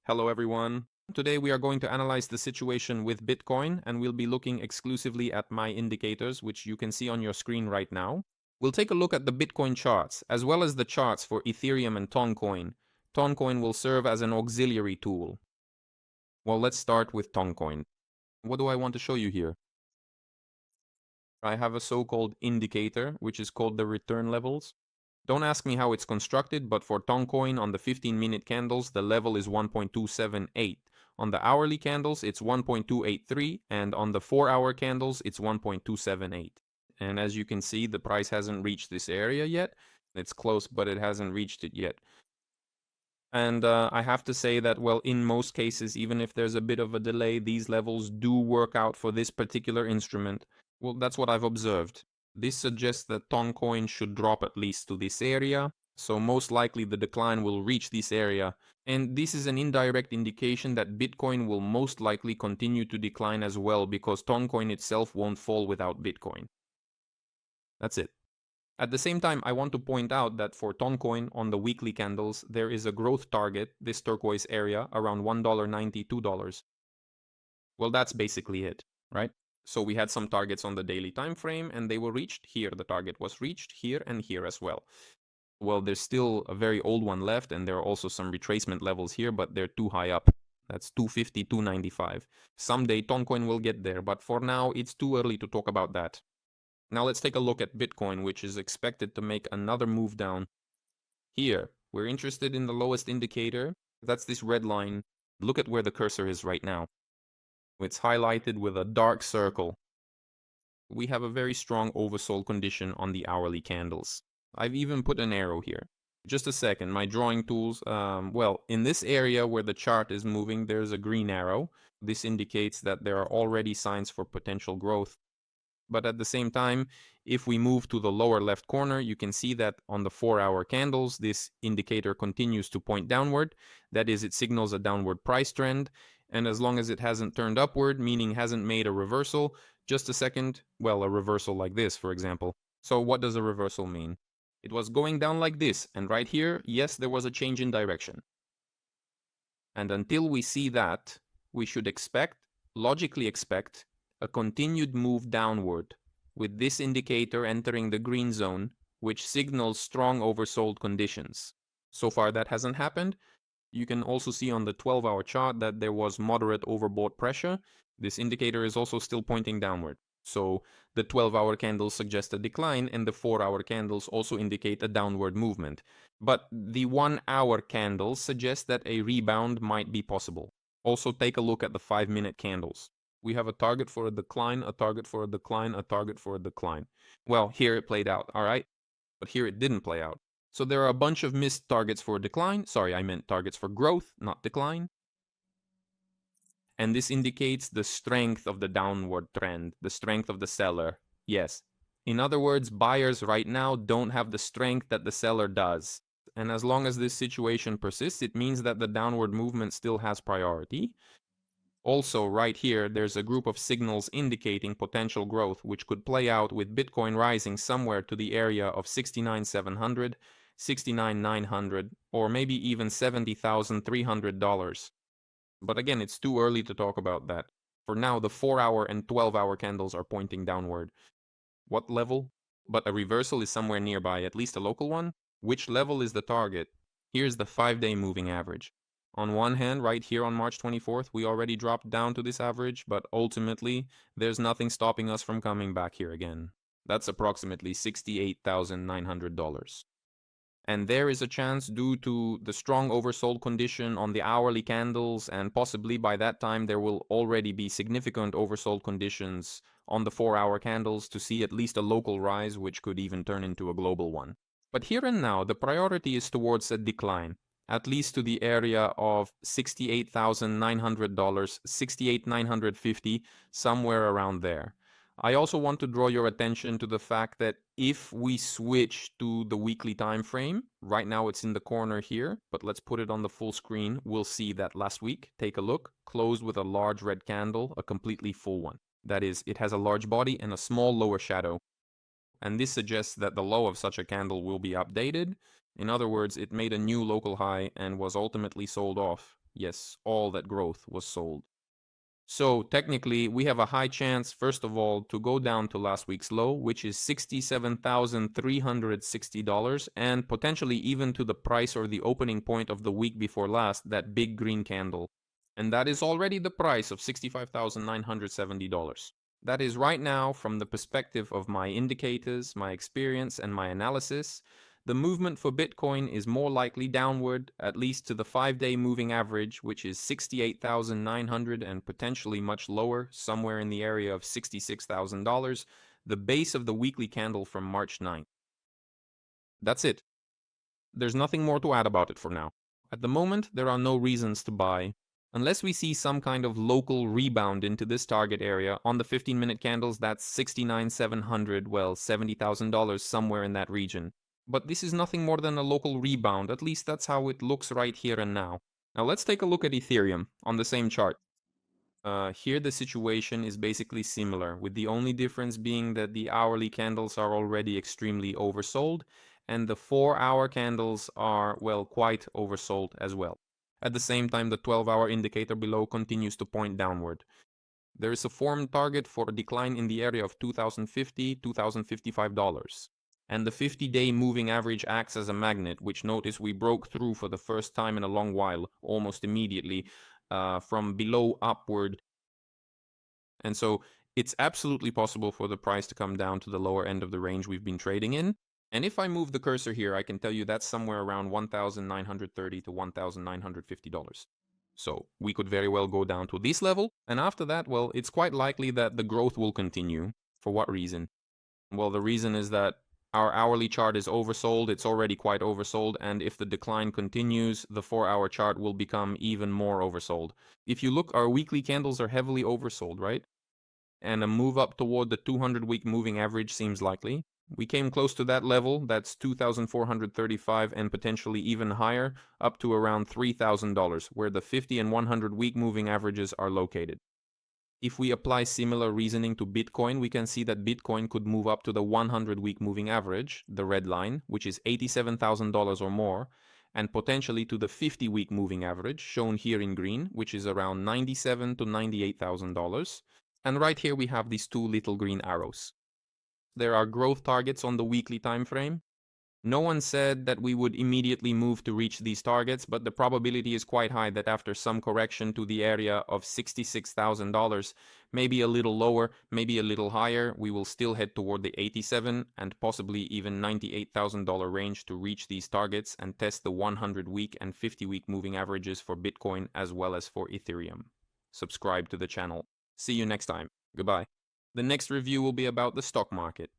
Hello everyone. Today we are going to analyze the situation with Bitcoin and we'll be looking exclusively at my indicators, which you can see on your screen right now. We'll take a look at the Bitcoin charts as well as the charts for Ethereum and Toncoin. Toncoin will serve as an auxiliary tool. Well, let's start with Toncoin. What do I want to show you here? I have a so-called indicator, which is called the return levels. Don't ask me how it's constructed, but for Toncoin on the 15-minute candles, the level is 1.278. On the hourly candles, it's 1.283, and on the 4-hour candles, it's 1.278. And as you can see, the price hasn't reached this area yet. It's close, but it hasn't reached it yet. And I have to say that, well, in most cases, even if there's a bit of a delay, these levels do work out for this particular instrument. Well, that's what I've observed. This suggests that Toncoin should drop at least to this area, so most likely the decline will reach this area, and this is an indirect indication that Bitcoin will most likely continue to decline as well because Toncoin itself won't fall without Bitcoin. That's it. At the same time, I want to point out that for Toncoin on the weekly candles, there is a growth target, this turquoise area, around $1.90, $2. Well, that's basically it, right? So we had some targets on the daily time frame and they were reached here. The target was reached here and here as well. Well, there's still a very old one left and there are also some retracement levels here, but they're too high up. That's 250, 295. Someday Toncoin will get there, but for now it's too early to talk about that. Now let's take a look at Bitcoin, which is expected to make another move down. Here, we're interested in the lowest indicator. That's this red line. Look at where the cursor is right now. It's highlighted with a dark circle. We have a very strong oversold condition on the hourly candles. I've even put an arrow here. Just a second, my drawing tools, well, in this area where the chart is moving, there's a green arrow. This indicates that there are already signs for potential growth. But at the same time, if we move to the lower left corner, you can see that on the 4-hour candles, this indicator continues to point downward. That is, it signals a downward price trend. And as long as it hasn't turned upward, meaning hasn't made a reversal, just a second, well, a reversal like this, for example. So what does a reversal mean? It was going down like this, and right here, yes, there was a change in direction. And until we see that, we should logically expect, a continued move downward, with this indicator entering the green zone, which signals strong oversold conditions. So far that hasn't happened. You can also see on the 12-hour chart that there was moderate overbought pressure. This indicator is also still pointing downward. So the 12-hour candles suggest a decline and the 4-hour candles also indicate a downward movement. But the 1-hour candles suggest that a rebound might be possible. Also take a look at the 5-minute candles. We have a target for a decline, a target for a decline, a target for a decline. Well, here it played out, all right? But here it didn't play out. So there are a bunch of missed targets for decline. Sorry, I meant targets for growth, not decline. And this indicates the strength of the downward trend, the strength of the seller. Yes. In other words, buyers right now don't have the strength that the seller does. And as long as this situation persists, it means that the downward movement still has priority. Also, right here, there's a group of signals indicating potential growth, which could play out with Bitcoin rising somewhere to the area of 69,700, 69,900, or maybe even $70,300. But again, it's too early to talk about that. For now, the 4-hour and 12-hour candles are pointing downward. What level? But a reversal is somewhere nearby, at least a local one. Which level is the target? Here's the 5-day moving average. On one hand, right here on March 24th, we already dropped down to this average, but ultimately, there's nothing stopping us from coming back here again. That's approximately $68,900. And there is a chance, due to the strong oversold condition on the hourly candles, and possibly by that time there will already be significant oversold conditions on the 4-hour candles, to see at least a local rise, which could even turn into a global one. But here and now, the priority is towards a decline, at least to the area of $68,900, $68,950, somewhere around there. I also want to draw your attention to the fact that if we switch to the weekly time frame, right now it's in the corner here, but let's put it on the full screen, we'll see that last week, take a look, closed with a large red candle, a completely full one. That is, it has a large body and a small lower shadow. And this suggests that the low of such a candle will be updated. In other words, it made a new local high and was ultimately sold off. Yes, all that growth was sold. So technically, we have a high chance, first of all, to go down to last week's low, which is $67,360, and potentially even to the price or the opening point of the week before last, that big green candle. And that is already the price of $65,970. That is right now, from the perspective of my indicators, my experience, and my analysis, the movement for Bitcoin is more likely downward, at least to the 5-day moving average, which is 68,900 and potentially much lower, somewhere in the area of $66,000, the base of the weekly candle from March 9th. That's it. There's nothing more to add about it for now. At the moment, there are no reasons to buy. Unless we see some kind of local rebound into this target area, on the 15-minute candles, that's $69,700, well, $70,000, somewhere in that region. But this is nothing more than a local rebound, at least that's how it looks right here and now. Now let's take a look at Ethereum on the same chart. Here the situation is basically similar, with the only difference being that the hourly candles are already extremely oversold, and the 4-hour candles are, well, quite oversold as well. At the same time, the 12-hour indicator below continues to point downward. There is a formed target for a decline in the area of $2,050, $2,055. And the 50-day moving average acts as a magnet, which notice we broke through for the first time in a long while, almost immediately, from below upward. And so it's absolutely possible for the price to come down to the lower end of the range we've been trading in. And if I move the cursor here, I can tell you that's somewhere around $1,930 to $1,950. So we could very well go down to this level. And after that, well, it's quite likely that the growth will continue. For what reason? Well, the reason is that our hourly chart is oversold, it's already quite oversold, and if the decline continues, the 4-hour chart will become even more oversold. If you look, our weekly candles are heavily oversold, right? And a move up toward the 200-week moving average seems likely. We came close to that level, that's $2,435 and potentially even higher, up to around $3,000, where the 50 and 100-week moving averages are located. If we apply similar reasoning to Bitcoin, we can see that Bitcoin could move up to the 100-week moving average, the red line, which is $87,000 or more, and potentially to the 50-week moving average, shown here in green, which is around $97,000 to $98,000. And right here we have these two little green arrows. There are growth targets on the weekly time frame. No one said that we would immediately move to reach these targets, but the probability is quite high that after some correction to the area of $66,000, maybe a little lower, maybe a little higher, we will still head toward the $87,000 and possibly even $98,000 range to reach these targets and test the 100-week and 50-week moving averages for Bitcoin as well as for Ethereum. Subscribe to the channel. See you next time. Goodbye. The next review will be about the stock market.